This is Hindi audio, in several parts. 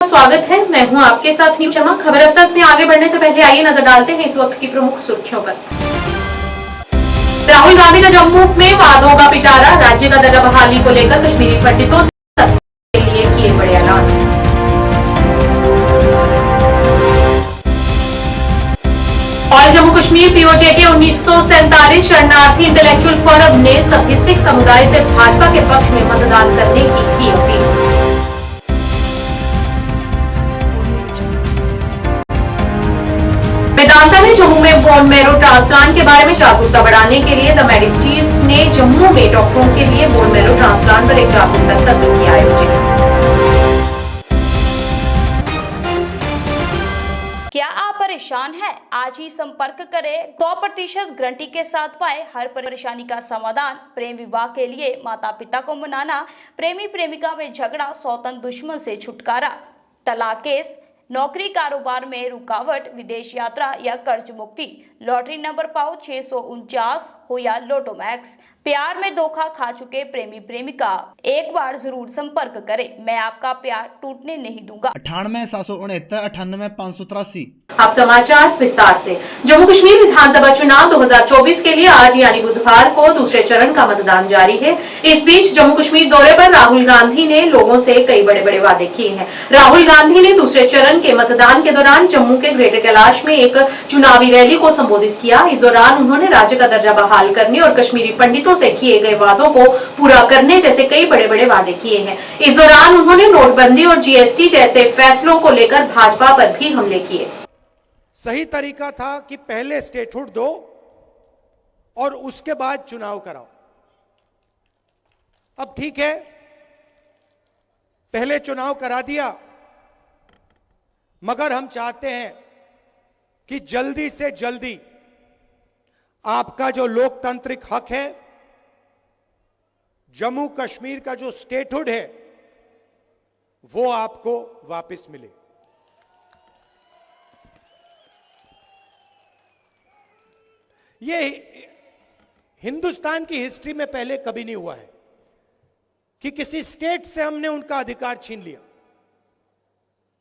स्वागत है। मैं हूं आपके साथ नीम चमक। खबर अब तक में आगे बढ़ने से पहले आइए नजर डालते हैं इस वक्त की प्रमुख सुर्खियों पर। राहुल गांधी का जम्मू में वादों का पिटारा, राज्य का दर्जा बहाली को लेकर कश्मीरी पंडितों के लिए किए बड़े ऐलान। और जम्मू कश्मीर पीओजे के 1947 शरणार्थी इंटेलेक्चुअल फोरम ने सभी सिख समुदाय से भाजपा के पक्ष में मतदान करने की अपील। वेदांता ने जम्मू में बोन मैरो ट्रांसप्लांट के बारे में जागरूकता बढ़ाने के लिए द मेडिस्ट्रीज ने जम्मू में डॉक्टरों के लिए बोन मैरो ट्रांसप्लांट पर एक जागरूकता सत्र किया आयोजित। क्या आप परेशान हैं? आज ही संपर्क करें। 100% गारंटी के साथ पाए हर परेशानी का समाधान। प्रेम विवाह के लिए माता पिता को मनाना, प्रेमी प्रेमिका में झगड़ा, सौतन दुश्मन से छुटकारा, तलाक केस, नौकरी कारोबार में रुकावट, विदेश यात्रा या कर्ज मुक्ति, लॉटरी नंबर पाओ 649 हो या लोटो मैक्स, प्यार में धोखा खा चुके प्रेमी प्रेमिका, एक बार जरूर संपर्क करें। मैं आपका प्यार टूटने नहीं दूंगा। 98 769 583। अब समाचार विस्तार से। जम्मू कश्मीर विधानसभा चुनाव 2024 के लिए आज यानी बुधवार को दूसरे चरण का मतदान जारी है। इस बीच जम्मू कश्मीर दौरे पर राहुल गांधी ने लोगों से कई बड़े बड़े वादे किए हैं। राहुल गांधी ने दूसरे चरण के मतदान के दौरान जम्मू के ग्रेटर कैलाश में एक चुनावी रैली को संबोधित किया। इस दौरान उन्होंने राज्य का दर्जा बहाल करने और कश्मीरी पंडितों से किए गए वादों को पूरा करने जैसे कई बड़े बड़े वादे किए हैं। इस दौरान उन्होंने नोटबंदी और जीएसटी जैसे फैसलों को लेकर भाजपा पर भी हमले किए। सही तरीका था कि पहले स्टेटहुड दो और उसके बाद चुनाव कराओ। अब ठीक है, पहले चुनाव करा दिया, मगर हम चाहते हैं कि जल्दी से जल्दी आपका जो लोकतांत्रिक हक है, जम्मू कश्मीर का जो स्टेटहुड है, वो आपको वापस मिले। ये हिंदुस्तान की हिस्ट्री में पहले कभी नहीं हुआ है कि किसी स्टेट से हमने उनका अधिकार छीन लिया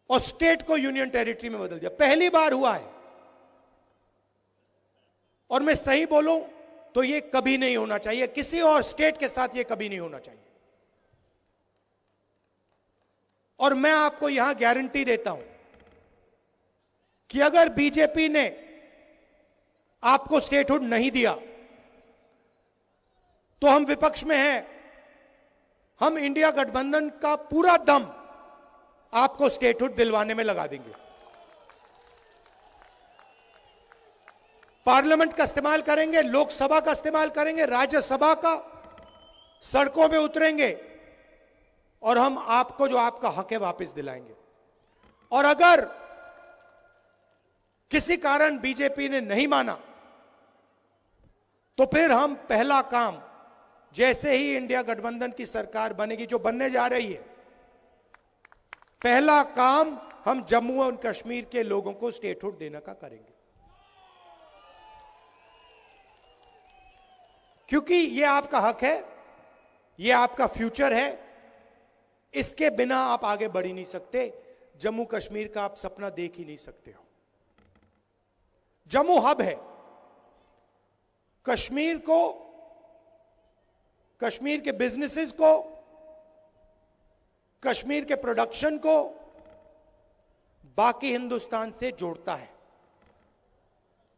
और स्टेट को यूनियन टेरिटरी में बदल दिया। पहली बार हुआ है और मैं सही बोलूं तो ये कभी नहीं होना चाहिए, किसी और स्टेट के साथ ये कभी नहीं होना चाहिए। और मैं आपको यहां गारंटी देता हूं कि अगर बीजेपी ने आपको स्टेटहुड नहीं दिया तो हम विपक्ष में हैं, हम इंडिया गठबंधन का पूरा दम आपको स्टेटहुड दिलवाने में लगा देंगे। पार्लियामेंट का इस्तेमाल करेंगे, लोकसभा का इस्तेमाल करेंगे, राज्यसभा का, सड़कों में उतरेंगे और हम आपको जो आपका हक है वापस दिलाएंगे। और अगर किसी कारण बीजेपी ने नहीं माना तो फिर हम पहला काम, जैसे ही इंडिया गठबंधन की सरकार बनेगी, जो बनने जा रही है, पहला काम हम जम्मू और कश्मीर के लोगों को स्टेटहुड देने का करेंगे। क्योंकि ये आपका हक है, ये आपका फ्यूचर है, इसके बिना आप आगे बढ़ ही नहीं सकते। जम्मू कश्मीर का आप सपना देख ही नहीं सकते हो। जम्मू हब है, कश्मीर को, कश्मीर के बिजनेसेस को, कश्मीर के प्रोडक्शन को बाकी हिंदुस्तान से जोड़ता है।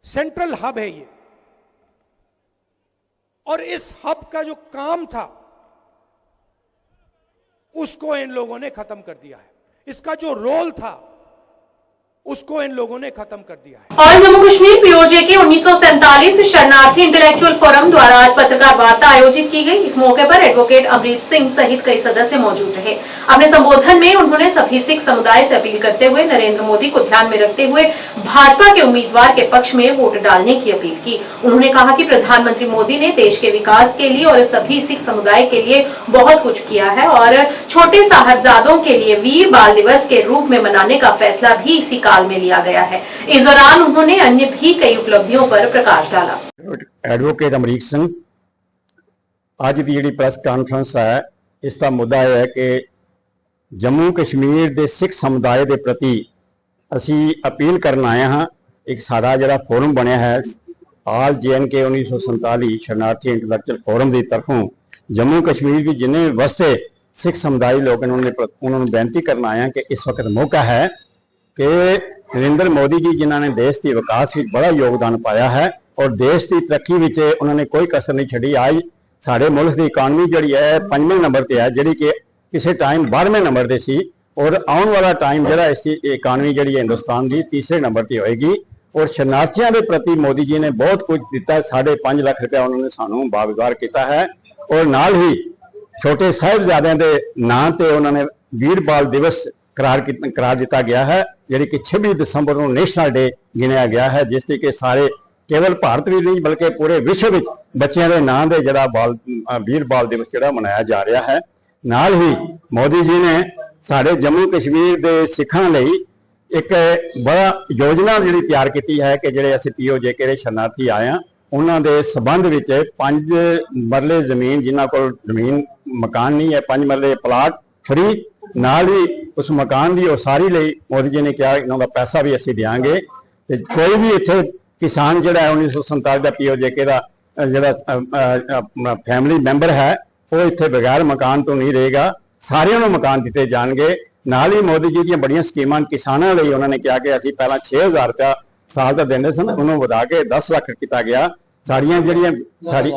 सेंट्रल हब है ये। और इस हब का जो काम था उसको इन लोगों ने खत्म कर दिया है। इसका जो रोल था उसको इन लोगों ने खत्म कर दिया है। और जम्मू कश्मीर पीओजे के 1947 शरणार्थी इंटेलेक्चुअल फोरम द्वारा आज पत्रकार वार्ता आयोजित की गई। इस मौके पर एडवोकेट अमरीत सिंह सहित कई सदस्य मौजूद रहे। अपने संबोधन में उन्होंने सभी सिख समुदाय से अपील करते हुए नरेंद्र मोदी को ध्यान में रखते हुए भाजपा के उम्मीदवार के पक्ष में वोट डालने की अपील की। उन्होंने कहा कि प्रधानमंत्री मोदी ने देश के विकास के लिए और सभी सिख समुदाय के लिए बहुत कुछ किया है और छोटे साहबजादों के लिए वीर बाल दिवस के रूप में मनाने का फैसला भी इसी काल में लिया गया है। इस दौरान उन्होंने अन्य भी कई उपलब्धियों पर प्रकाश डाला। एडवोकेट अमरीक सिंह, ਅੱਜ ਦੀ ਜਿਹੜੀ ਪ੍ਰੈਸ ਕਾਨਫਰੰਸ ਹੈ, ਇਸ ਦਾ ਮੁੱਦਾ ਇਹ ਹੈ ਕਿ जम्मू कश्मीर के सिख समुदाय के प्रति असी अपील करन आए हाँ। एक सारा जरा फोरम बनया है आल JNK 1947 शरणार्थी इंटलैक्चुअल फोरम की तरफों जम्मू कश्मीर की जिन्हें वस्ते सिख समुदाय लोग उन्होंने बेनती करना आया कि इस वक्त मौका है कि नरेंद्र मोदी जी जिन्होंने देश की विकास में बड़ा योगदान पाया है और देश की तरक्की में उन्होंने कोई कसर नहीं छड़ी। आज साढ़े मुल्क की इकानमी जी है 5वें नंबर पर है, जी कि किसी टाइम 12वें नंबर पर सी और आने वाला टाइम जरा इसकी इकानमी जी हिंदुस्तान की तीसरे नंबर पर होएगी। और शरणार्थियों के प्रति मोदी जी ने बहुत कुछ दिता, 5.5 लाख रुपया उन्होंने सानू बागुजार किया है। और नाल ही छोटे साहिबजादे के नाम से उन्होंने वीर बाल दिवस करार दिता गया है, जी कि 26 दिसंबर को नेशनल डे गिनया गया है, जिससे कि सारे केवल भारत भी नहीं बल्कि पूरे विश्व में बच्चों के नाम से जरा वीर बाल दिवस जरा मनाया जा रहा है। नाल ही मोदी जी ने साढ़े जम्मू कश्मीर के सिखां लई एक बड़ा योजना जी तैयार की है कि जोड़े असी POJK शरणार्थी आए हैं उन्होंने संबंध में 5 मरले जमीन जिन्हों को जमीन मकान नहीं है 5 मरले प्लाट फ्री, नाल ही उस मकान की उसारी लई मोदी जी ने कहा इन्हों का पैसा भी असी देंगे। कोई भी इतने किसान जोड़ा है 1947 का POJK का जोड़ा फैमिली मैंबर है वो इतने बगैर मकान तो नहीं रहेगा, सारे मकान दिते जाएंगे। नाल ही मोदी जी दी बड़ियां स्कीमां किसानों लिए उन्होंने कहा कि असी पहला 6000 रुपया साल का देंगे सन, उन्होंने वधा के 10 लाख किया गया। साड़ियां जड़ियां साड़ी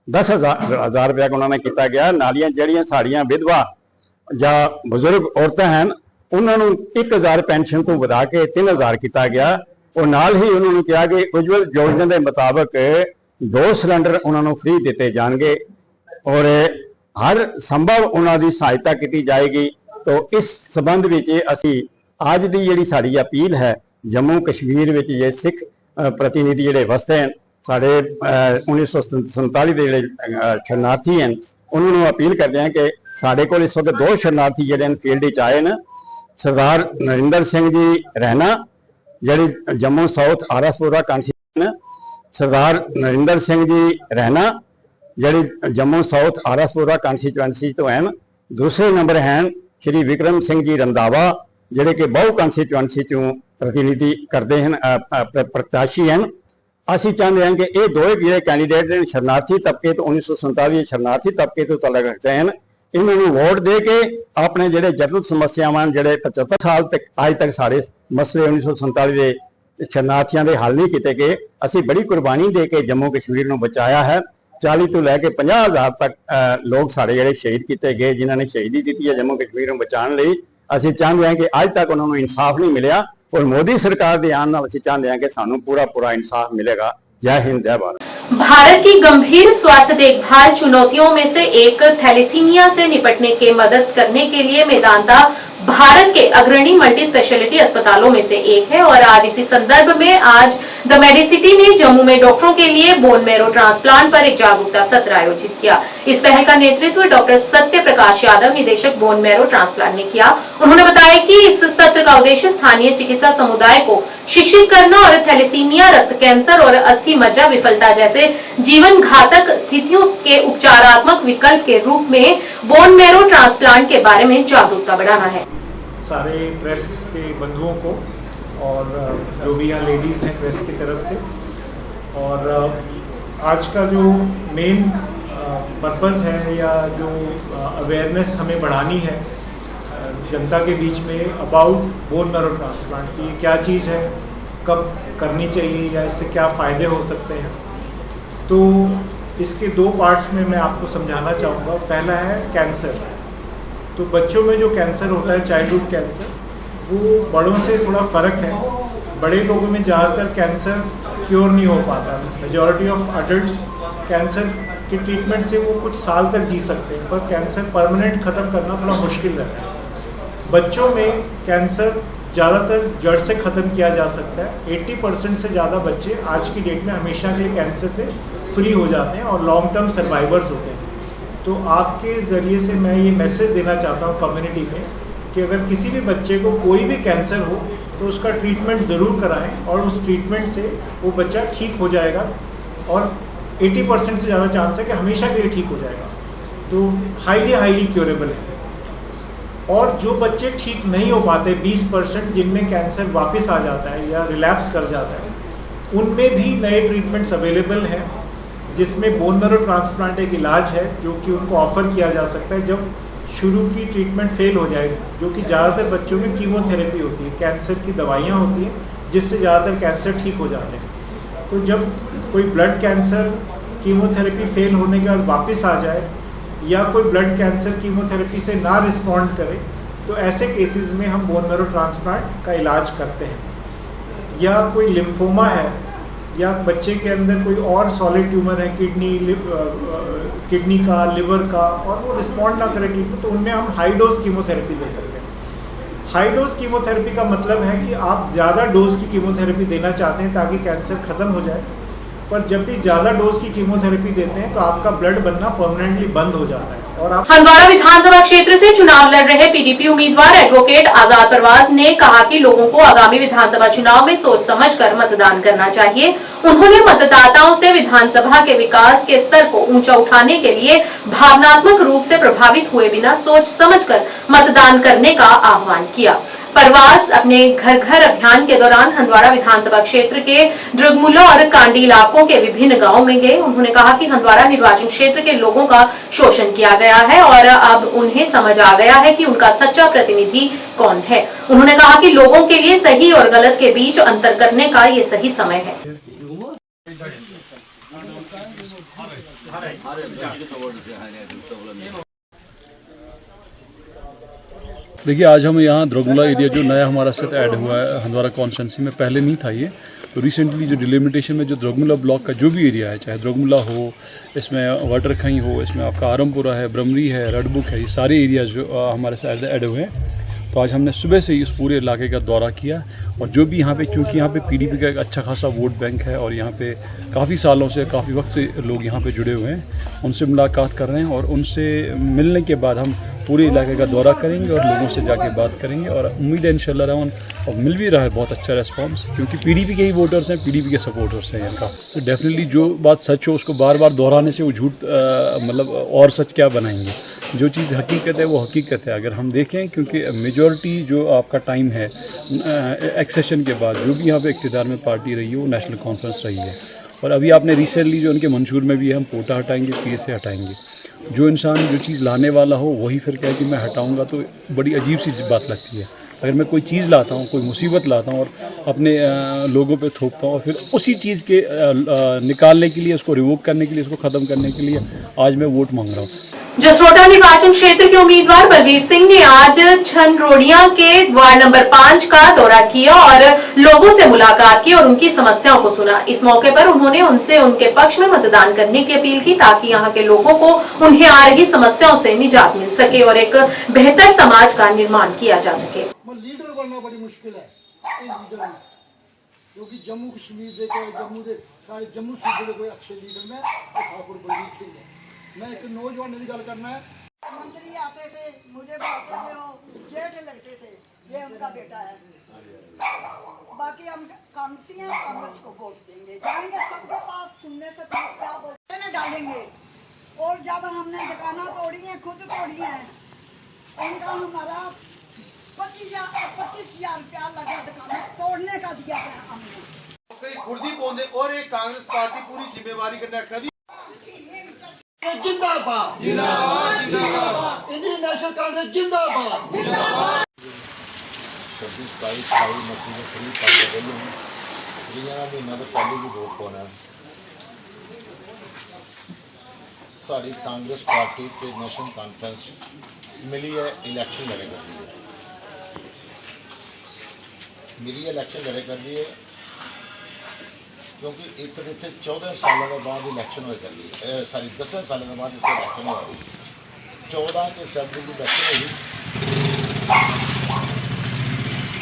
10,000 रुपया उन्होंने किया गया। नालियां जड़ियां साड़ियां विधवा या बुजुर्ग औरतें हैं उन्होंने 1000 पेंशन तो वधा के 3000 किया गया। और नाल ही उन्होंने कहा कि उज्जवल योजना के मुताबिक 2 सिलेंडर उन्होंने फ्री दिते जाएंगे और हर संभव उन्होंने सहायता की जाएगी। तो इस संबंध में असी आज की जी साड़ी अपील है जम्मू कश्मीर में जे सिख प्रतिनिधि जोड़े वसते हैं साढ़े 1947 के जोड़े शरणार्थी हैं उन्होंने अपील करते हैं कि साढ़े को इस वक्त 2 शरणार्थी जोड़े फील्ड आए हैं। सरदार नरिंदर सिंह जी रैना जी जम्मू साउथ आरसपुरा कांस्टीट्यूएंसी, सरदार नरिंदर सिंह जी रैना जी जम्मू साउथ आरसपुरा कांस्टीट्यूएंसी तो हैं। दूसरे नंबर हैं श्री विक्रम सिंह जी रंधावा जोड़े कि बहु कांस्टीट्यूएंसी चों प्रतिनिधि करते हैं प्रत्याशी हैं। असी चाहते हैं कि ये 2 जो कैंडीडेट शरणार्थी तबके तो 1947 शरणार्थी तबके तो तलक रखते हैं, इन्होंने वोट दे के अपने जोड़े जरूरत समस्यावान जोड़े 75 साल तक आज तक सारे मसले 1947 के शरणार्थियों के हल नहीं किए गए। असी बड़ी कुर्बानी दे के जम्मू कश्मीर को बचाया है। 40 तो लैके 50,000 तक लोग सारे जोड़े शहीद किए गए जिन्होंने शहीदी दी है जम्मू कश्मीर को बचाने लिए। असी चाहते हैं कि अज तक उन्होंने इंसाफ नहीं मिला और मोदी सरकार के आने असी चाहते हैं कि सानू पूरा इंसाफ मिलेगा। जय हिंद जय भारत। भारत की गंभीर स्वास्थ्य देखभाल चुनौतियों में से एक थैलेसीमिया से निपटने के मदद करने के लिए मेदांता भारत के अग्रणी मल्टी स्पेशलिटी अस्पतालों में से एक है और आज इसी संदर्भ में आज द मेडिसिटी ने जम्मू में डॉक्टरों के लिए बोन मैरो ट्रांसप्लांट पर एक जागरूकता सत्र आयोजित किया। इस पहल का नेतृत्व डॉक्टर सत्य प्रकाश यादव निदेशक बोन मैरो ट्रांसप्लांट ने किया। उन्होंने बताया कि इस सत्र का उद्देश्य स्थानीय चिकित्सा समुदाय को शिक्षित करना और थैलेसीमिया, रक्त कैंसर और अस्थि मज्जा विफलता जैसे जीवन घातक स्थितियों के उपचारात्मक विकल्प के रूप में बोन मैरो ट्रांसप्लांट के बारे में जागरूकता बढ़ाना है। सारे प्रेस के बंधुओं को और जो भी यहाँ लेडीज़ हैं प्रेस की तरफ से, और आज का जो मेन पर्पज़ है या जो अवेयरनेस हमें बढ़ानी है जनता के बीच में अबाउट बोन मैरो ट्रांसप्लांट की क्या चीज़ है, कब करनी चाहिए या इससे क्या फ़ायदे हो सकते हैं। तो इसके 2 पार्ट्स में मैं आपको समझाना चाहूँगा। पहला है कैंसर। तो बच्चों में जो कैंसर होता है चाइल्डहुड कैंसर, वो बड़ों से थोड़ा फ़र्क है। बड़े लोगों में ज़्यादातर कैंसर क्योर नहीं हो पाता। मेजॉरिटी ऑफ अडल्ट्स कैंसर के ट्रीटमेंट से वो कुछ साल तक जी सकते हैं, पर कैंसर परमानेंट ख़त्म करना थोड़ा मुश्किल रहता है। बच्चों में कैंसर ज़्यादातर जड़ से ख़त्म किया जा सकता है। 80% से ज़्यादा बच्चे आज की डेट में हमेशा के लिए कैंसर से फ्री हो जाते हैं और लॉन्ग टर्म सर्वाइवर्स होते हैं। तो आपके ज़रिए से मैं ये मैसेज देना चाहता हूँ कम्युनिटी में कि अगर किसी भी बच्चे को कोई भी कैंसर हो तो उसका ट्रीटमेंट ज़रूर कराएं और उस ट्रीटमेंट से वो बच्चा ठीक हो जाएगा और 80% से ज़्यादा चांस है कि हमेशा के लिए ठीक हो जाएगा। तो हाईली क्योरेबल है। और जो बच्चे ठीक नहीं हो पाते 20% जिनमें कैंसर वापस आ जाता है या रिलैप्स कर जाता है, उनमें भी नए ट्रीटमेंट्स अवेलेबल हैं, जिसमें बोन मैरो ट्रांसप्लांट एक इलाज है जो कि उनको ऑफर किया जा सकता है जब शुरू की ट्रीटमेंट फेल हो जाए, जो कि ज़्यादातर बच्चों में कीमोथेरेपी होती है, कैंसर की दवाइयाँ होती हैं जिससे ज़्यादातर कैंसर ठीक हो जाते हैं। तो जब कोई ब्लड कैंसर कीमोथेरेपी फेल होने के बाद वापस आ जाए या कोई ब्लड कैंसर कीमोथेरेपी से ना रिस्पॉन्ड करे, तो ऐसे केसेस में हम बोन मैरो ट्रांसप्लांट का इलाज करते हैं। या कोई लिम्फोमा है या बच्चे के अंदर कोई और सॉलिड ट्यूमर है, किडनी का, लिवर का, और वो रिस्पॉन्ड ना करे ट्रीटमेंट, तो उनमें हम हाई डोज कीमोथेरेपी दे सकते हैं। हाई डोज कीमोथेरेपी का मतलब है कि आप ज़्यादा डोज की कीमोथेरेपी देना चाहते हैं ताकि कैंसर ख़त्म हो जाए, पर जब भी ज़्यादा डोज की कीमोथेरेपी देते हैं तो आपका ब्लड बनना परमानेंटली बंद हो जाता है और आप। हंदवाड़ा विधानसभा क्षेत्र से चुनाव लड़ रहे पीडीपी उम्मीदवार एडवोकेट आजाद परवाज ने कहा कि लोगों को आगामी विधानसभा चुनाव में सोच समझकर मतदान करना चाहिए। उन्होंने मतदाताओं से विधानसभा के विकास के स्तर को ऊंचा उठाने के लिए भावनात्मक रूप से प्रभावित हुए बिना सोच समझकर मतदान करने का आह्वान किया। परवाज अपने घर घर अभियान के दौरान हंदवाड़ा विधानसभा क्षेत्र के ड्रगमुला और कांडी इलाकों के विभिन्न गांवों में गए। उन्होंने कहा कि हंदवाड़ा निर्वाचन क्षेत्र के लोगों का शोषण किया गया है और अब उन्हें समझ आ गया है कि उनका सच्चा प्रतिनिधि कौन है। उन्होंने कहा कि लोगों के लिए सही और गलत के बीच अंतर करने का ये सही समय है। देखिए, आज हम यहाँ द्रगमुला एरिया जो नया हमारा सेट ऐड हुआ है हंदवाड़ा कॉन्स्टिट्यूंसी में, पहले नहीं था ये, तो रिसेंटली जो डिलिमिटेशन में जो द्रगमुला ब्लॉक का जो भी एरिया है, चाहे द्रगमुला हो, इसमें वाटरखई हो, इसमें आपका आरमपुरा है, ब्रमरी है, रडबुक है, ये सारे एरियाज जो हमारे साथ ऐड हुए हैं। तो आज हमने सुबह से इस पूरे इलाके का दौरा किया और जो भी यहाँ पे, क्योंकि यहाँ पे पीडीपी का एक अच्छा खासा वोट बैंक है और यहाँ पे काफ़ी सालों से, काफ़ी वक्त से लोग यहाँ पे जुड़े हुए हैं, उनसे मुलाकात कर रहे हैं और उनसे मिलने के बाद हम पूरे इलाके का दौरा करेंगे और लोगों से जाके बात करेंगे और उम्मीद है इंशाल्लाह रहमान, और मिल भी रहा है बहुत अच्छा रेस्पॉन्स, क्योंकि पीडीपी के ही वोटर्स हैं, पीडीपी के सपोर्टर्स हैं इनका। तो डेफिनेटली जो बात सच हो उसको बार बार दोहराने से वो झूठ मतलब और सच क्या बनाएंगे। जो चीज़ हकीकत है वो हकीकत है। अगर हम देखें, क्योंकि मेजॉरिटी जो आपका टाइम है एक्सेशन के बाद जो भी यहाँ पे इक़्तिदार में पार्टी रही है वो नेशनल कॉन्फ्रेंस रही है, और अभी आपने रिसेंटली जो उनके मंशूर में भी है, हम कोटा हटाएंगे, पीएसए हटाएंगे। जो इंसान जो चीज़ लाने वाला हो वही फिर कहे कि मैं हटाऊंगा, तो बड़ी अजीब सी बात लगती है। अगर मैं कोई चीज़ लाता हूँ, कोई मुसीबत लाता हूँ और अपने लोगों पे थोपता हूँ और फिर उसी चीज़ के निकालने के लिए, उसको रिवोक करने के लिए, उसको ख़त्म करने के लिए आज मैं वोट मांग रहा हूँ। जसरोटा निर्वाचन क्षेत्र के उम्मीदवार बलबीर सिंह ने आज छनरोड़िया के वार्ड नंबर 5 का दौरा किया और लोगों से मुलाकात की और उनकी समस्याओं को सुना। इस मौके पर उन्होंने उनसे उनके पक्ष में मतदान करने की अपील की ताकि यहाँ के लोगों को उन्हें आ रही समस्याओं से निजात मिल सके और एक बेहतर समाज का निर्माण किया जा सके। लीडर बनना बड़ी मुश्किल है लीडर में, क्योंकि जम्मू कश्मीर के सारे जम्मू सूबे के कोई अच्छे लीडर में ठाकुर बलबीर सिंह है। मैं एक नौजवान की गल करना है। मंत्री आते थे, मुझे बोलते थे, वो जेठ लगते थे, ये उनका बेटा है। बाकी हम कांग्रेसी हैं, कांग्रेस को वोट देंगे, जाएंगे सबके पास, सुनने से क्या बोलते हैं डालेंगे। और जब हमने दुकाना तोड़ी हैं, खुद तोड़ी हैं, उनका हमारा 25,000 रुपया लगा दुकान तोड़ने का दिया है हमने। खुर्दी पौंदे और एक कांग्रेस पार्टी पूरी जिम्मेवारी करना कभी जिंदाबाद जिंदाबाद जिंदाबाद, इंडियन नेशनल कांग्रेस जिंदाबाद जिंदाबाद। 26 तारीख को मसीह में फ्री पार्टी रही है, फ्रीयां महीना तो पहले भी वोट पाना है। सारी कांग्रेस पार्टी के नेशनल कॉन्फ्रेंस मिली है, इलेक्शन लड़े कर दी है, मिली इलेक्शन लड़े कर दी है, क्योंकि एक तरह से 14 सालों के बाद इलेक्शन हो कर ली, 10 सालों के बाद इससे इलेक्शन हो रही। 14 के असेंबली की इलेक्शन हुई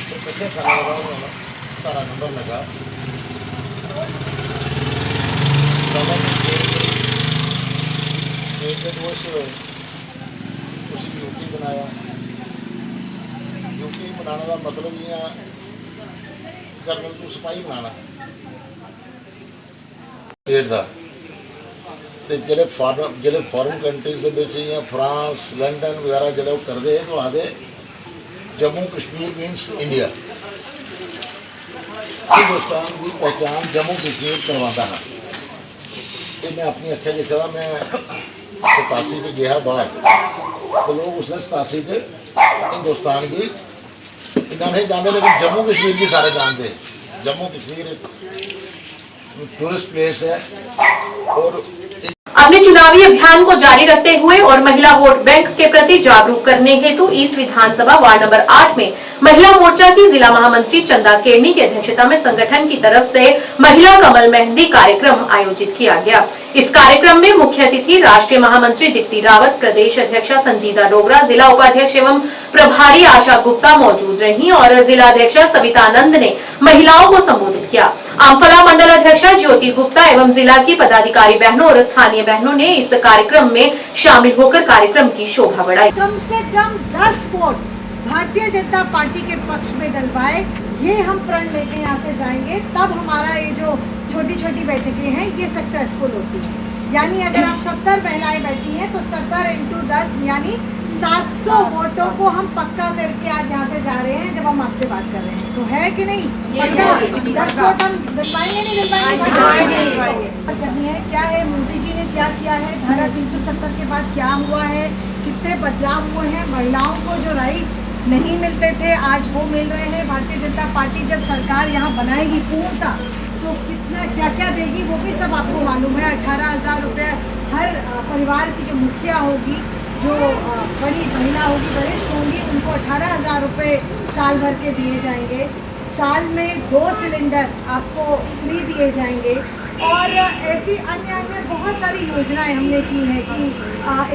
तो 10 सालों के बाद सारा नंबर लगा। उसी यूटी बनाया। यूटी बनाने का मतलब ये गवर्नमेंट को सिपाही बनाना स्टेट का। जो फॉरन कंट्रीज के फ्रांस लंडन वगैरह जो करते तो आते जम्मू कश्मीर मीन्स इंडिया। हिंदुस्तान की पहचान जम्मू कश्मीर करवाता है। ये मैं अपनी अखियाँ देखा था, मैं 87 के गया बाहर, तो लोग उसने 87 के हिंदुस्तान की इतना नहीं जानते, लेकिन जम्मू कश्मीर की सारे जानते हैं। जम्मू कश्मीर एक टूरिस्ट प्लेस है। और अपने चुनावी अभियान को जारी रखते हुए और महिला वोट बैंक के प्रति जागरूक करने हेतु ईस्ट विधानसभा वार्ड नंबर 8 में महिला मोर्चा की जिला महामंत्री चंदा केरनी की अध्यक्षता में संगठन की तरफ से महिला कमल मेहंदी कार्यक्रम आयोजित किया गया। इस कार्यक्रम में मुख्य अतिथि राष्ट्रीय महामंत्री दीप्ति रावत, प्रदेश अध्यक्षा संजीता डोगरा, जिला उपाध्यक्ष एवं प्रभारी आशा गुप्ता मौजूद रहीं और जिलाध्यक्षा सवितानंद ने महिलाओं को संबोधित किया। आमफला मंडल अध्यक्षा ज्योति गुप्ता एवं जिला की पदाधिकारी बहनों और स्थानीय बहनों ने इस कार्यक्रम में शामिल होकर कार्यक्रम की शोभा बढ़ाई। कम से कम 10 वोट भारतीय जनता पार्टी के पक्ष में डलवाए, ये हम प्रण लेके यहाँ से जाएंगे, तब हमारा ये जो छोटी छोटी बैठकें हैं ये सक्सेसफुल होती है। यानी अगर आप 70 महिलाएं बैठी हैं तो 70 × 10 यानी 700 वोटों को हम पक्का करके आज यहाँ से जा रहे हैं जब हम आपसे बात कर रहे हैं। तो है कि नहीं पक्का? 10 वोट हम दिलवाएंगे नहीं दिलवाएंगे? करनी है क्या है, मोदी जी ने क्या किया है, धारा 370 के बाद क्या हुआ है, कितने बदलाव हुए हैं, महिलाओं को जो राइट्स नहीं मिलते थे आज वो मिल रहे हैं। भारतीय जनता पार्टी जब सरकार यहाँ बनाएगी पूर्णता तो कितना क्या क्या देगी वो भी सब आपको मालूम है। 18,000 रुपये हर परिवार की जो मुखिया होगी, जो बड़ी महिला होगी, वरिष्ठ होंगी, उनको 18,000 रुपये साल भर के दिए जाएंगे। साल में 2 सिलेंडर आपको फ्री दिए जाएंगे और ऐसी अन्य अन्य बहुत सारी योजनाएं हमने की हैं कि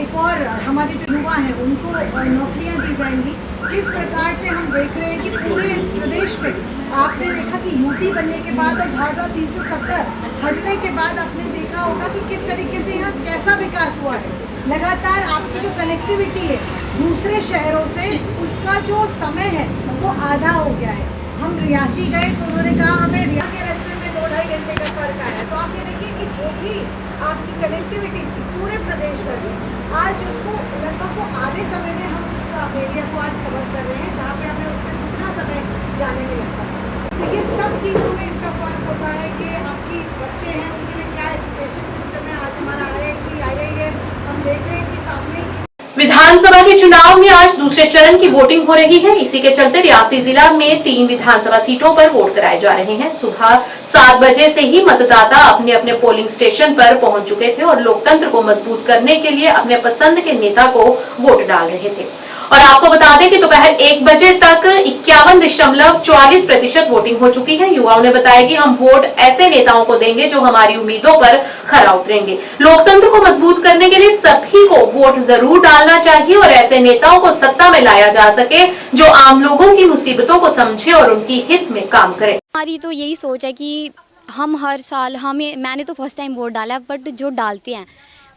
एक और हमारे जो युवा हैं उनको नौकरियां दी जाएंगी। इस प्रकार से हम देख रहे हैं कि पूरे प्रदेश में आपने देखा कि यूपी बनने के बाद और धारा 370 हटने के बाद आपने देखा होगा कि किस तरीके से यहाँ कैसा विकास हुआ है। लगातार आपकी जो कनेक्टिविटी है दूसरे शहरों से, उसका जो समय है वो आधा हो गया है। हम रियासी गए तो उन्होंने कहा हमें रियासी के रास्ते में 2-2.5 घंटे का फर्क आया। तो आप ये देखिए कि जो भी आपकी कनेक्टिविटी थी पूरे प्रदेश भर में, आज उसको लगभग आधे समय में हम उस एरिया को आज कवर कर रहे हैं जहाँ पे हमें उसमें कितना समय जाने में लगता है। तो ये सब चीज़ों में इसका फर्क होता है कि आपकी बच्चे हैं उनके लिए क्या एजुकेशन सिस्टम है। आज हमारा IIM हम देख रहे हैं कि सामने विधानसभा के चुनाव में आज दूसरे चरण की वोटिंग हो रही है। इसी के चलते रियासी जिला में 3 विधानसभा सीटों पर वोट कराए जा रहे हैं। सुबह 7 बजे से ही मतदाता अपने अपने पोलिंग स्टेशन पर पहुंच चुके थे और लोकतंत्र को मजबूत करने के लिए अपने पसंद के नेता को वोट डाल रहे थे। और आपको बता दें कि दोपहर 1 बजे तक 51.44% वोटिंग हो चुकी है। युवाओं ने बताया कि हम वोट ऐसे नेताओं को देंगे जो हमारी उम्मीदों पर खरा उतरेंगे। लोकतंत्र को मजबूत करने के लिए सभी को वोट जरूर डालना चाहिए और ऐसे नेताओं को सत्ता में लाया जा सके जो आम लोगों की मुसीबतों को समझे और उनकी हित में काम करे। हमारी तो यही सोच है कि हम हर साल मैंने तो फर्स्ट टाइम वोट डाला, बट जो डालते हैं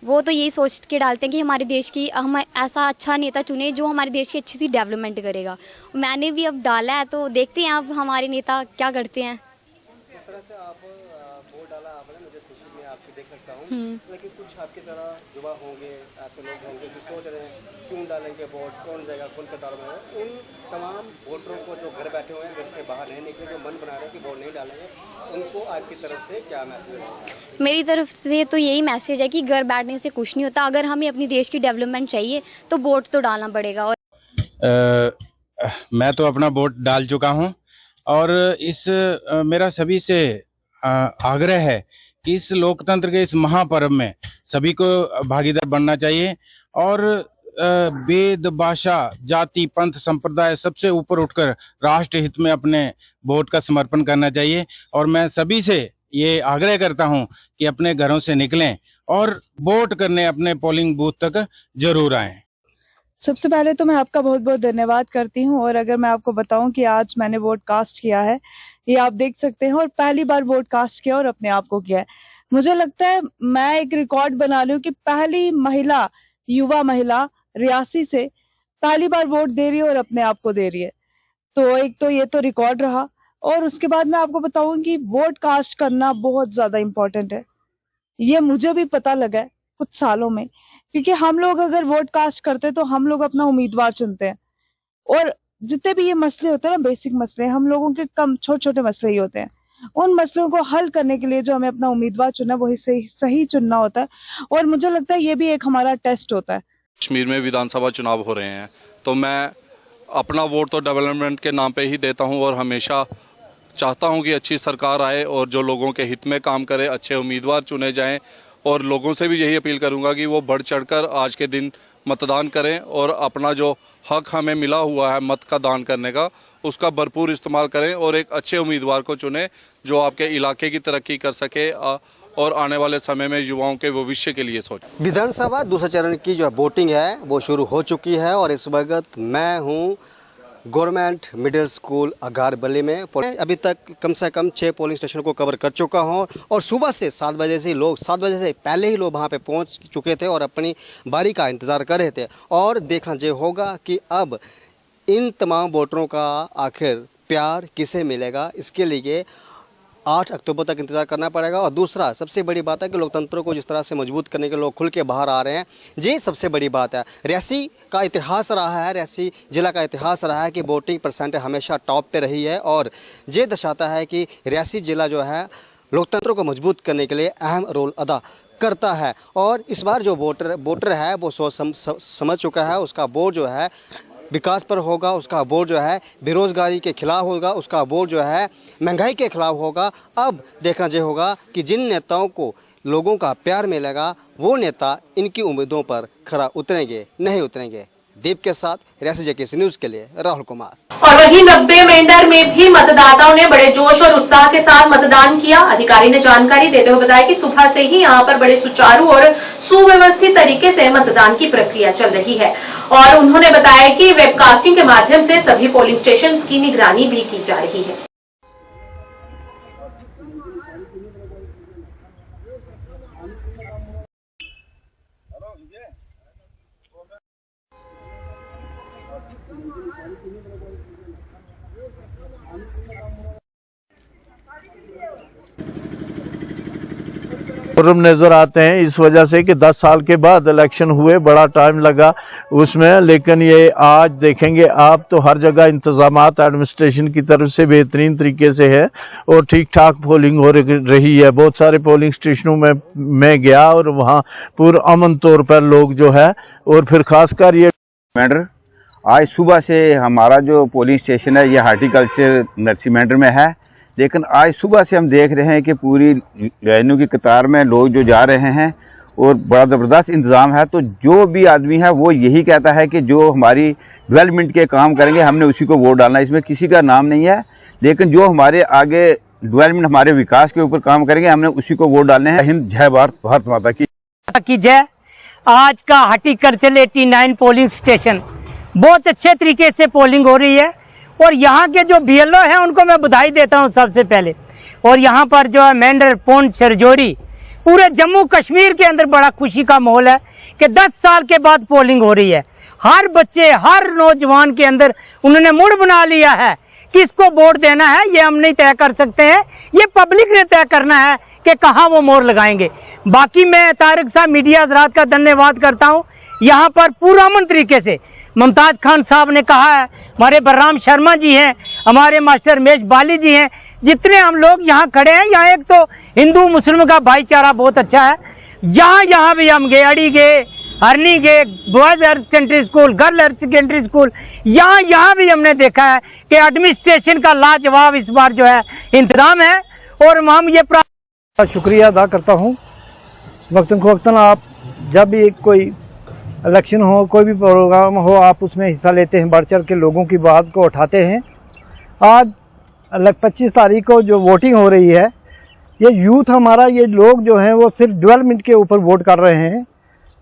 वो तो यही सोच के डालते हैं कि हमारे देश की हम ऐसा अच्छा नेता चुने जो हमारे देश की अच्छी सी डेवलपमेंट करेगा। मैंने भी अब डाला है तो देखते हैं अब हमारे नेता क्या करते हैं। जिस तरह से आप वोट डाला आपने, मुझे खुशी में आपकी देख सकता हूँ, लेकिन कुछ आपकी तरह युवा होंगे, ऐसे लोग होंगे जो सोच रहे हैं क्यों डालेंगे वोट, कौन जाएगा कौन कतार में है। उन तमाम वोटरों को जो घर बैठे हुए हैं, घर से बाहर नहीं निकले, जो मन बना रहे हैं कि वोट नहीं डालेंगे, उनको आपकी तरफ से क्या मैसेज है? मेरी तरफ से तो यही मैसेज है कि घर बैठने से कुछ नहीं होता। अगर हमें अपनी देश की डेवलपमेंट चाहिए तो वोट तो डालना पड़ेगा। और मैं तो अपना वोट डाल चुका हूं और मेरा सभी से आग्रह है कि इस लोकतंत्र के इस महापर्व में सभी को भागीदार बनना चाहिए और वेद, भाषा, जाति, पंथ, संप्रदाय सबसे ऊपर उठकर राष्ट्र हित में अपने वोट का समर्पण करना चाहिए। और मैं सभी से ये आग्रह करता हूं कि अपने घरों से निकलें और वोट करने अपने पोलिंग बूथ तक जरूर आएं। सबसे पहले तो मैं आपका बहुत बहुत धन्यवाद करती हूं और अगर मैं आपको बताऊं कि आज मैंने वोट कास्ट किया है, ये आप देख सकते हैं, और पहली बार वोट कास्ट किया और अपने आप को किया है। मुझे लगता है मैं एक रिकॉर्ड बना लूं कि पहली महिला, युवा महिला रियासी से पहली बार वोट दे रही है और अपने आप को दे रही है। तो एक तो ये तो रिकॉर्ड रहा और उसके बाद मैं आपको बताऊं कि वोट कास्ट करना बहुत ज्यादा इम्पोर्टेंट है। ये मुझे भी पता लगा है कुछ सालों में, क्योंकि हम लोग अगर वोट कास्ट करते तो हम लोग अपना उम्मीदवार चुनते हैं और जितने भी ये मसले होते हैं ना, बेसिक मसले, हम लोगों के कम छोटे छोटे मसले ही होते हैं। उन मसलों को हल करने के लिए जो हमें अपना उम्मीदवार चुनना, वही सही चुनना होता है। और मुझे लगता है ये भी एक हमारा टेस्ट होता है। कश्मीर में विधानसभा चुनाव हो रहे हैं, तो मैं अपना वोट तो डेवलपमेंट के नाम पे ही देता हूं और हमेशा चाहता हूं कि अच्छी सरकार आए और जो लोगों के हित में काम करे, अच्छे उम्मीदवार चुने जाएं। और लोगों से भी यही अपील करूंगा कि वो बढ़ चढ़कर आज के दिन मतदान करें और अपना जो हक हमें मिला हुआ है मत का दान करने का, उसका भरपूर इस्तेमाल करें और एक अच्छे उम्मीदवार को चुनें जो आपके इलाके की तरक्की कर सके और आने वाले समय में युवाओं के भविष्य के लिए सोचें। विधानसभा दूसरे चरण की जो वोटिंग है वो शुरू हो चुकी है और इस वक्त मैं हूँ गवर्नमेंट मिडिल स्कूल अगारबली में। अभी तक कम से कम 6 पोलिंग स्टेशन को कवर कर चुका हूँ और सुबह से 7 बजे से पहले ही लोग वहाँ पे पहुँच चुके थे और अपनी बारी का इंतज़ार कर रहे थे। और देखना ये होगा कि अब इन तमाम वोटरों का आखिर प्यार किसे मिलेगा, इसके लिए 8 अक्टूबर तक इंतजार करना पड़ेगा। और दूसरा सबसे बड़ी बात है कि लोकतंत्र को जिस तरह से मजबूत करने के लोग खुल के बाहर आ रहे हैं, ये सबसे बड़ी बात है। रियासी का इतिहास रहा है, रियासी ज़िला का इतिहास रहा है कि वोटिंग परसेंट हमेशा टॉप पे रही है और ये दर्शाता है कि रियासी ज़िला जो है लोकतंत्र को मजबूत करने के लिए अहम रोल अदा करता है। और इस बार जो वोटर है वो सोच समझ चुका है, उसका वोट जो है विकास पर होगा, उसका वोट जो है बेरोजगारी के खिलाफ होगा, उसका वोट जो है महंगाई के खिलाफ होगा। अब देखना ये होगा कि जिन नेताओं को लोगों का प्यार मिलेगा वो नेता इनकी उम्मीदों पर खरा उतरेंगे नहीं उतरेंगे। दीप के साथ रियासी जेकेसी न्यूज़ के लिए राहुल कुमार। और वहीं 90 मेंढर में भी मतदाताओं ने बड़े जोश और उत्साह के साथ मतदान किया। अधिकारी ने जानकारी देते हुए बताया कि सुबह से ही यहां पर बड़े सुचारू और सुव्यवस्थित तरीके से मतदान की प्रक्रिया चल रही है और उन्होंने बताया कि वेबकास्टिंग के माध्यम से सभी पोलिंग स्टेशंस की निगरानी भी की जा रही है। नजर आते हैं इस वजह से कि 10 साल के बाद इलेक्शन हुए, बड़ा टाइम लगा उसमें, लेकिन ये आज देखेंगे आप तो हर जगह इंतजामात एडमिनिस्ट्रेशन की तरफ से बेहतरीन तरीके से है और ठीक ठाक पोलिंग हो रही है। बहुत सारे पोलिंग स्टेशनों में मैं गया और वहाँ पूरा अमन तौर पर लोग जो है, और फिर खासकर ये मैंडर आज सुबह से हमारा जो पोलिंग स्टेशन है ये हार्टिकल्चर नर्सी मैंडर में है, लेकिन आज सुबह से हम देख रहे हैं कि पूरी लाइनों की कतार में लोग जो जा रहे हैं और बड़ा ज़बरदस्त इंतज़ाम है। तो जो भी आदमी है वो यही कहता है कि जो हमारी डेवलपमेंट के काम करेंगे हमने उसी को वोट डालना है, इसमें किसी का नाम नहीं है। लेकिन जो हमारे आगे डेवलपमेंट हमारे विकास के ऊपर काम करेंगे हमने उसी को वोट डालने हैं। हिंद, जय भारत, भारत माता की जय। आज का हार्टिकल्चर 89 पोलिंग स्टेशन बहुत अच्छे तरीके से पोलिंग हो रही है और यहाँ के जो BLO हैं उनको मैं बधाई देता हूँ सबसे पहले। और यहाँ पर जो है मेंढर, पोंड, सरजोरी, पूरे जम्मू कश्मीर के अंदर बड़ा खुशी का माहौल है कि 10 साल के बाद पोलिंग हो रही है। हर बच्चे, हर नौजवान के अंदर उन्होंने मूड बना लिया है किसको वोट देना है। ये हम नहीं तय कर सकते हैं, ये पब्लिक ने तय करना है कि कहाँ वो मोहर लगाएंगे। बाकी मैं तारिक साहब मीडिया हजरात का धन्यवाद करता हूँ। यहाँ पर पूरा अमन तरीके से मुमताज़ खान साहब ने कहा है, हमारे बलराम शर्मा जी हैं, हमारे मास्टर रमेश बाली जी हैं, जितने हम लोग यहाँ खड़े हैं, यहाँ एक तो हिंदू मुस्लिम का भाईचारा बहुत अच्छा है। यहाँ भी हम गए, अड़ी गए, हरनी गए, boys higher secondary school, girl higher secondary school, यहाँ भी हमने देखा है कि एडमिनिस्ट्रेशन का लाजवाब इस बार जो है इंतज़ाम है। और हम ये शुक्रिया अदा करता हूँ। वक्तन फ़वक्तन आप जब भी कोई इलेक्शन हो, कोई भी प्रोग्राम हो, आप उसमें हिस्सा लेते हैं, बढ़ चढ़ के लोगों की बात को उठाते हैं। आज 25 तारीख को जो वोटिंग हो रही है, ये यूथ हमारा, ये लोग जो हैं वो सिर्फ डेवलपमेंट के ऊपर वोट कर रहे हैं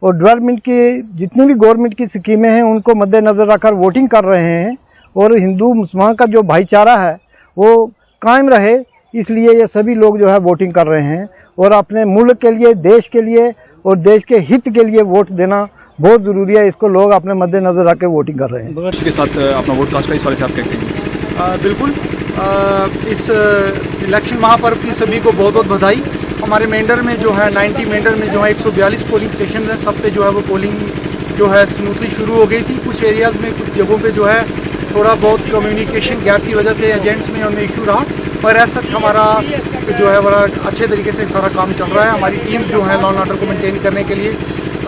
और डेवलपमेंट की जितनी भी गवर्नमेंट की स्कीमें हैं उनको मद्देनज़र रखकर वोटिंग कर रहे हैं और हिंदू मुसलमान का जो भाईचारा है वो कायम रहे, इसलिए ये सभी लोग जो है वोटिंग कर रहे हैं और अपने मुल्क के लिए, देश के लिए और देश के हित के लिए वोट देना बहुत ज़रूरी है। इसको लोग अपने मद्देनज़र रख के वोटिंग कर रहे हैं। के साथ अपना वोट कास्ट का इस वाले से आप कहते हैं? बिल्कुल, इस इलेक्शन महापर्व की सभी को बहुत बहुत बधाई। हमारे मेंढर में जो है 90 मेंढर में जो है 142 पोलिंग स्टेशन है, सब पे जो है वो पोलिंग जो है स्मूथली शुरू हो गई थी। कुछ कुछ एरियाज़ में कुछ जगहों पे जो है थोड़ा बहुत कम्युनिकेशन गैप की वजह से एजेंट्स में उनमें इशू रहा, पर एज सच हमारा जो है बड़ा अच्छे तरीके से सारा काम चल रहा है। हमारी टीम जो है लॉ एंड ऑर्डर को मेंटेन करने के लिए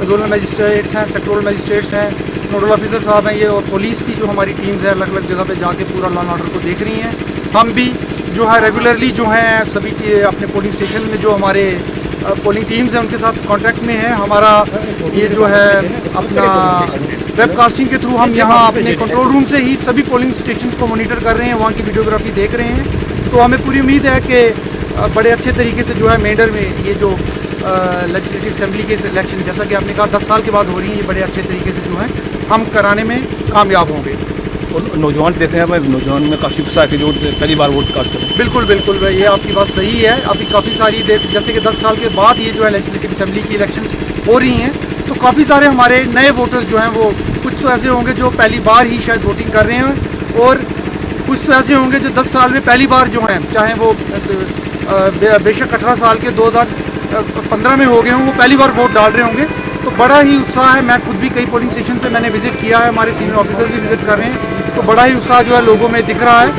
जोनल मजिस्ट्रेट्स हैं, सेक्टोरल मजिस्ट्रेट्स हैं, नोडल ऑफिसर साहब हैं ये, और पुलिस की जो हमारी टीम्स है अलग अलग जगह पे जाके पूरा लॉ एंड ऑर्डर को देख रही हैं। हम भी जो है रेगुलरली जो है सभी के अपने पोलिंग स्टेशन में जो हमारे पोलिंग टीम्स हैं उनके साथ कांटेक्ट में है। हमारा ये जो है अपना वेबकास्टिंग के थ्रू हम यहाँ अपने कंट्रोल रूम से ही सभी पोलिंग स्टेशन को मॉनिटर कर रहे हैं, वहाँ की वीडियोग्राफी देख रहे हैं। तो हमें पूरी उम्मीद है कि बड़े अच्छे तरीके से जो है मेंढर में ये जो लेजिस्लेटिव असेंबली के इलेक्शन, जैसा कि आपने कहा 10 साल के बाद हो रही है, ये बड़े अच्छे तरीके से जो है हम कराने में कामयाब होंगे। और नौजवान देख रहे हैं, नौजवान में काफ़ी उत्साह है कि जो पहली बार वोट कास्ट करें। बिल्कुल बिल्कुल भाई, ये आपकी बात सही है। अभी काफ़ी सारी देर जैसे कि 10 साल के बाद ये जो है लेजिस्लेटिव असेंबली की इलेक्शन हो रही हैं, तो काफ़ी सारे हमारे नए वोटर्स जो हैं वो कुछ तो ऐसे होंगे जो पहली बार ही शायद वोटिंग कर रहे हैं, और कुछ तो ऐसे होंगे जो 10 साल में पहली बार जो हैं, चाहे वो बेशक 18 साल के 2015 में हो गए हों, वो पहली बार वोट डाल रहे होंगे। तो बड़ा ही उत्साह है। मैं खुद भी कई पोलिंग स्टेशन पे मैंने विजिट किया है, हमारे सीनियर ऑफिसर भी विजिट कर रहे हैं, तो बड़ा ही उत्साह जो है लोगों में दिख रहा है।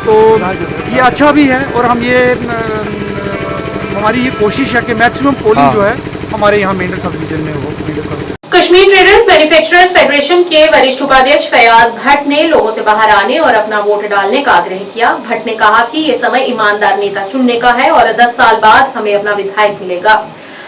तो ये अच्छा भी है, और हम ये हमारी ये कोशिश है कि मैक्सिमम पोलिंग जो है हमारे यहाँ मेंढर सब डिवीजन में हो। कश्मीर ट्रेडर्स मैन्युफैक्चरर्स फेडरेशन के वरिष्ठ उपाध्यक्ष फयाज भट्ट ने लोगों से बाहर आने और अपना वोट डालने का आग्रह किया। भट्ट ने कहा कि ये समय ईमानदार नेता चुनने का है और 10 साल बाद हमें अपना विधायक मिलेगा।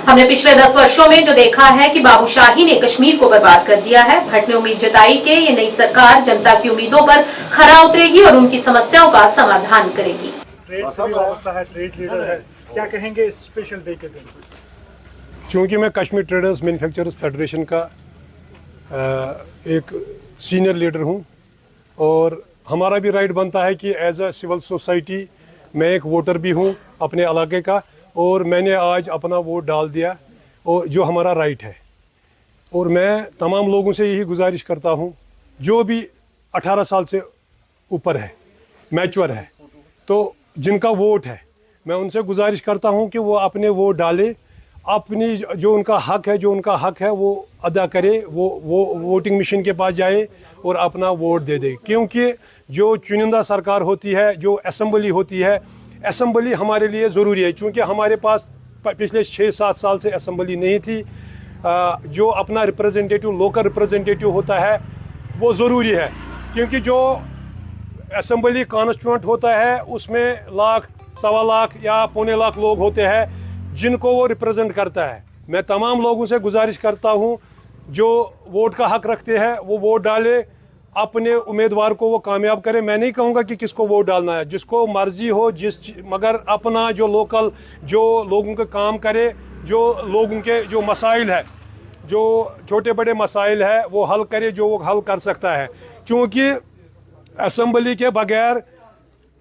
हमने पिछले 10 वर्षों में जो देखा है कि बाबूशाही ने कश्मीर को बर्बाद कर दिया है। भट्ट ने उम्मीद जताई कि ये नई सरकार जनता की उम्मीदों पर खरा उतरेगी और उनकी समस्याओं का समाधान करेगी। ट्रेड से भी वाबस्ता है, ट्रेड लीडर है, क्या कहेंगे इस स्पेशल डे के दिन? चूँकि मैं कश्मीर ट्रेडर्स मैन्युफैक्चरर्स फेडरेशन का एक सीनियर लीडर हूं, और हमारा भी राइट बनता है कि एज अ सिविल सोसाइटी मैं एक वोटर भी हूं अपने इलाके का, और मैंने आज अपना वोट डाल दिया, और जो हमारा राइट है। और मैं तमाम लोगों से यही गुजारिश करता हूं, जो भी 18 साल से ऊपर है, मैच्योर है, तो जिनका वोट है, मैं उनसे गुजारिश करता हूं कि वो अपने वोट डाले, अपनी जो उनका हक है वो अदा करे, वो वोटिंग मशीन के पास जाए और अपना वोट दे दे। क्योंकि जो चुनिंदा सरकार होती है, जो असेंबली होती है, असेंबली हमारे लिए ज़रूरी है। क्योंकि हमारे पास पिछले 6-7 साल से असेंबली नहीं थी। जो अपना रिप्रेजेंटेटिव, लोकल रिप्रेजेंटेटिव होता है वो ज़रूरी है, क्योंकि जो असेंबली कॉन्स्टिट्यूंट होता है उसमें 1 लाख, 1.25 लाख या 1.25 लाख लोग होते हैं जिनको वो रिप्रेजेंट करता है। मैं तमाम लोगों से गुजारिश करता हूं, जो वोट का हक रखते हैं वो वोट डाले, अपने उम्मीदवार को वो कामयाब करे। मैं नहीं कहूँगा कि किसको वोट डालना है, जिसको मर्जी हो, मगर अपना जो लोकल, जो लोगों के काम करे, जो लोगों के जो मसाइल है, जो छोटे बड़े मसाइल है वो हल करे, जो वो हल कर सकता है। क्योंकि असेंबली के बगैर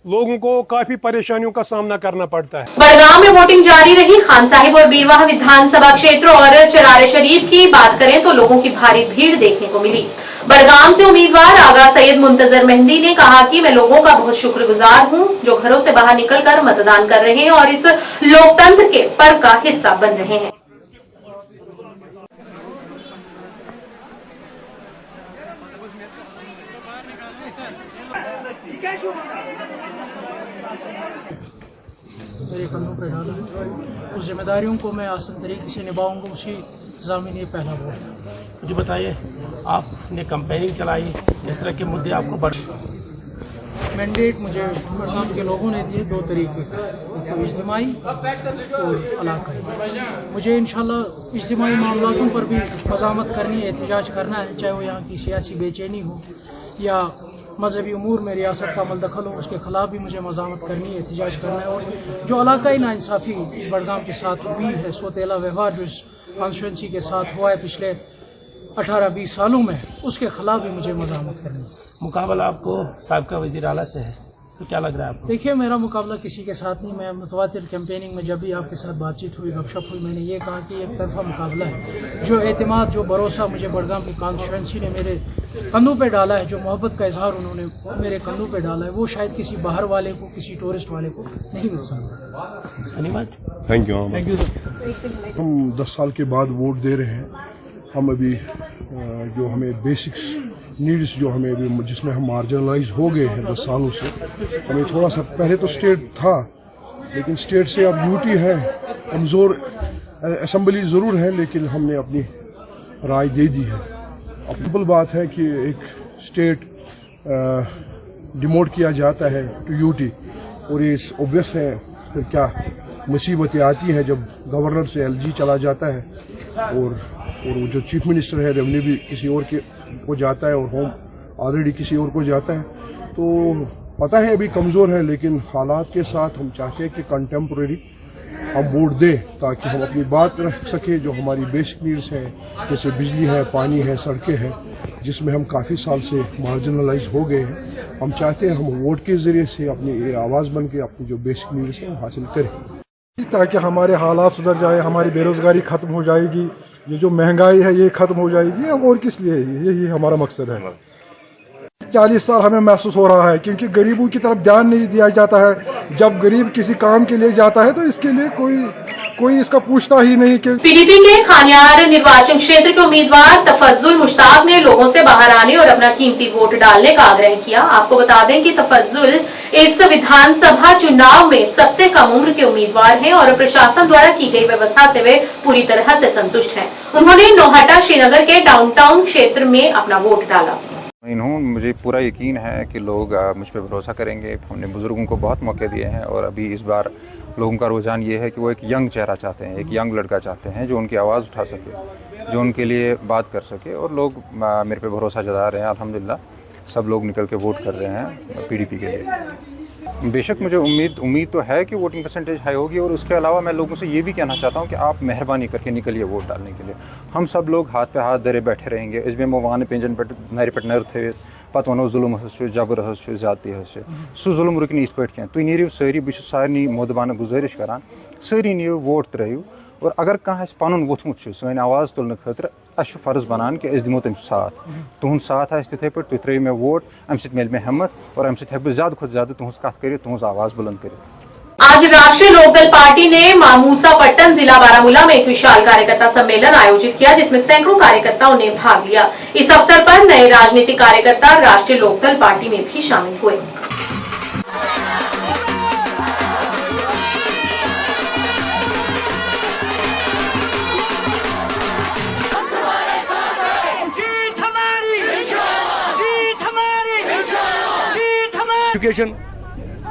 लोगों को काफी परेशानियों का सामना करना पड़ता है। बड़गांव में वोटिंग जारी रही। खान साहिब और बीरवाह विधानसभा क्षेत्र और चरारे शरीफ की बात करें तो लोगों की भारी भीड़ देखने को मिली। बड़गाम से उम्मीदवार आगा सैयद मुंतजर मेहंदी ने कहा कि मैं लोगों का बहुत शुक्रगुजार हूं जो घरों से बाहर निकलकर मतदान कर रहे हैं और इस लोकतंत्र के पर्व का हिस्सा बन रहे हैं। मेरे कंधों पर डाला है, उस जिम्मेदारियों को मैं आसान तरीके से निभाऊंगा, उसी ज़मीन ये पहला वोट था। मुझे बताइए, आपने कैंपेनिंग चलाई, इस तरह के मुद्दे आपको मैंडेट मुझे बड़गाम के लोगों ने दिए 2 तरीके का, एक तो इज्तिमाई और इलाकाई। मुझे इंशाल्लाह इज्तिमाई मामलों पर भी मज़ामत करनी है, एहतजाज करना है, चाहे वो यहाँ की सियासी बेचैनी हो या मजहबी उमूर में रियासत का अमल दखल हो, उसके खिलाफ भी मुझे मज़ामत करनी है, एहतजाज करना है। और जो इलाकाई नाइंसाफ़ी इस बड़गाम के साथ हुई है, सोतेला व्यवहार जो इस कॉन्स्टिट्यूंसी के साथ हुआ है पिछले 18-20 सालों में, उसके खिलाफ भी मुझे मज़ामत करनी है। मुकाबला आपको साबिक़ा वज़ीर आला से है, तो क्या लग रहा है आपको? देखिए, मेरा मुकाबला किसी के साथ नहीं। मैं मुतवातिर कैंपेनिंग में जब भी आपके साथ बातचीत हुई, गपशप हुई, मैंने ये कहा कि एक तरफा मुकाबला है। जो एतमाद, जो भरोसा मुझे बड़गाम की कॉन्स्टिट्यूंसी ने मेरे कंधों पे डाला है, जो मोहब्बत का इजहार उन्होंने मेरे कंधों पे डाला है, वो शायद किसी बाहर वाले को, किसी टूरिस्ट वाले को नहीं मिल सकता। धन्यवाद। Thank you. Thank you. हम 10 साल के बाद वोट दे रहे हैं। हम अभी जो हमें बेसिक्स नीड्स जो हमें अभी जिसमें हम मार्जिनलाइज हो गए हैं 10 सालों से, हमें थोड़ा सा पहले तो स्टेट था लेकिन स्टेट से अब यूटी है, कमज़ोर असम्बली ज़रूर है लेकिन हमने अपनी राय दे दी है। अब सिंपल बात है कि एक स्टेट डिमोट किया जाता है टू यूटी और ये ऑब्वियस है फिर क्या मुसीबतें आती हैं जब गवर्नर से एलजी चला जाता है और वो जो चीफ मिनिस्टर है रेवेन्यू भी किसी और के को जाता है और होम ऑलरेडी किसी और को जाता है। तो पता है अभी कमज़ोर है लेकिन हालात के साथ हम चाहते हैं कि कंटेम्प्रेरी हम वोट दें ताकि हम अपनी बात रख सकें। जो हमारी बेसिक नीड्स हैं जैसे बिजली है, पानी है, सड़कें हैं, जिसमें हम काफ़ी साल से मार्जिनलाइज हो गए हैं, हम चाहते हैं हम वोट के ज़रिए से अपनी आवाज़ बन के अपनी जो बेसिक नीड्स हैं हासिल करें ताकि हमारे हालात सुधर जाए, हमारी बेरोज़गारी ख़त्म हो जाएगी, ये जो महंगाई है ये ख़त्म हो जाएगी। और किस लिए यही हमारा मकसद है। 40 साल हमें महसूस हो रहा है क्योंकि गरीबों की तरफ ध्यान नहीं दिया जाता है। जब गरीब किसी काम के लिए जाता है तो इसके लिए कोई इसका पूछता ही नहीं कि पीडीपी के खानियार निर्वाचन क्षेत्र के उम्मीदवार तफज्जुल मुश्ताक ने लोगों से बाहर आने और अपना कीमती वोट डालने का आग्रह किया। आपको बता दें कि तफज्जुल इस विधानसभा चुनाव में सबसे कम उम्र के उम्मीदवार हैं और प्रशासन द्वारा की गई व्यवस्था से वे पूरी तरह से संतुष्ट हैं। उन्होंने नौहटा श्रीनगर के डाउनटाउन क्षेत्र में अपना वोट डाला। मुझे पूरा यकीन है कि लोग मुझ पर भरोसा करेंगे। हमने बुजुर्गों को बहुत मौके दिए हैं और अभी इस बार लोगों का रुझान ये है कि वो एक यंग चेहरा चाहते हैं, एक यंग लड़का चाहते हैं जो उनकी आवाज़ उठा सके, जो उनके लिए बात कर सके। और लोग मेरे पे भरोसा जता रहे हैं। अल्हम्दुलिल्लाह सब लोग निकल के वोट कर रहे हैं पीडीपी के लिए। बेशक मुझे उम्मीद तो है कि वोटिंग परसेंटेज हाई होगी। और उसके अलावा मैं लोगों से ये भी कहना चाहता हूँ कि आप मेहरबानी करके निकलिए वोट डालने के लिए। हम सब लोग हाथ पे हाथ धरे बैठे रहेंगे। इसमें वान पेंजन पे नर पे नर थे पत वनो जुल्म जबर ज्यादती सह जुल्म रुक इत पे क्या तुम नीरियो सारी बस सारे मोदबान गुजारिश करान सारी नीव वोट त्रो। और अगर कह पन वोथमुत सन आवाज़ तुलने खतर अस फ़र्ज बनान कि अस दिमो तम साथ तुहद साथ आ तिथे पे तुम त्रो मे वोट अम मिल मे हिम्मत और अम हेक ज़्यादा खुद ज़्यादा तुहज कत कर तुहज आवाज़ बुलंद कर। आज राष्ट्रीय लोकदल पार्टी ने मामूसा पट्टन जिला बारामूला में एक विशाल कार्यकर्ता सम्मेलन आयोजित किया जिसमें सैकड़ों कार्यकर्ताओं ने भाग लिया। इस अवसर पर नए राजनीतिक कार्यकर्ता राष्ट्रीय लोकदल पार्टी में भी शामिल हुए। एजुकेशन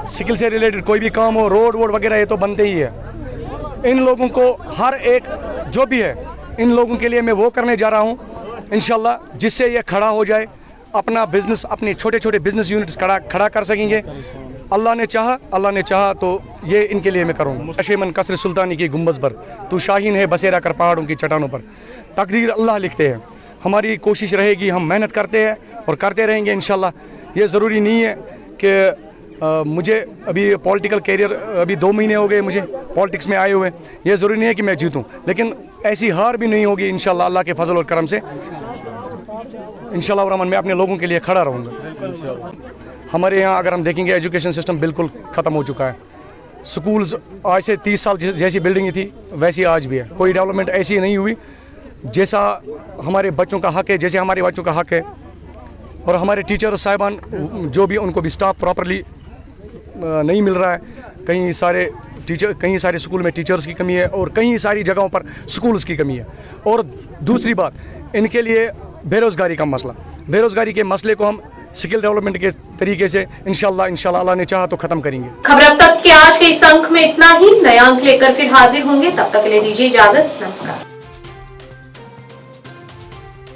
स्किल से रिलेटेड कोई भी काम हो, रोड वोड वगैरह ये तो बनते ही है। इन लोगों को हर एक जो भी है इन लोगों के लिए मैं वो करने जा रहा हूँ इंशाल्लाह, जिससे ये खड़ा हो जाए, अपना बिजनेस, अपने छोटे छोटे बिजनेस यूनिट्स खड़ा कर सकेंगे। अल्लाह ने चाहा तो ये इनके लिए मैं करूँगा। अशेमन कसर सुल्तानी की गुम्बज पर तू शाहीन है बसेरा कर पहाड़ों की चट्टानों पर, तकदीर अल्लाह लिखते हैं। हमारी कोशिश रहेगी, हम मेहनत करते हैं और करते रहेंगे इंशाल्लाह। ये ज़रूरी नहीं है कि मुझे अभी पॉलिटिकल कैरियर अभी 2 महीने हो गए मुझे पॉलिटिक्स में आए हुए। ये ज़रूरी नहीं है कि मैं जीतूं, लेकिन ऐसी हार भी नहीं होगी इंशाल्लाह अल्लाह के फजल और करम से। इंशाल्लाह रहमान मैं अपने लोगों के लिए खड़ा रहूँगा। हमारे यहाँ अगर हम देखेंगे एजुकेशन सिस्टम बिल्कुल ख़त्म हो चुका है। स्कूल्स आज से 30 साल जैसी बिल्डिंग थी वैसी आज भी है। कोई डेवलपमेंट ऐसी नहीं हुई जैसा हमारे बच्चों का हक है, जैसे हमारे बच्चों का हक है। और हमारे टीचर साहिबान जो भी उनको भी स्टाफ प्रॉपरली नहीं मिल रहा है। कई सारे स्कूल में टीचर्स की कमी है और कई सारी जगहों पर स्कूल्स की कमी है। और दूसरी बात इनके लिए बेरोज़गारी का मसला, बेरोज़गारी के मसले को हम स्किल डेवलपमेंट के तरीके से इंशाल्लाह अल्लाह ने चाहा तो खत्म करेंगे। खबर अब तक के आज के इस अंक में इतना ही। नया अंक लेकर फिर हाजिर होंगे, तब तक के लिए दीजिए इजाजत। नमस्कार।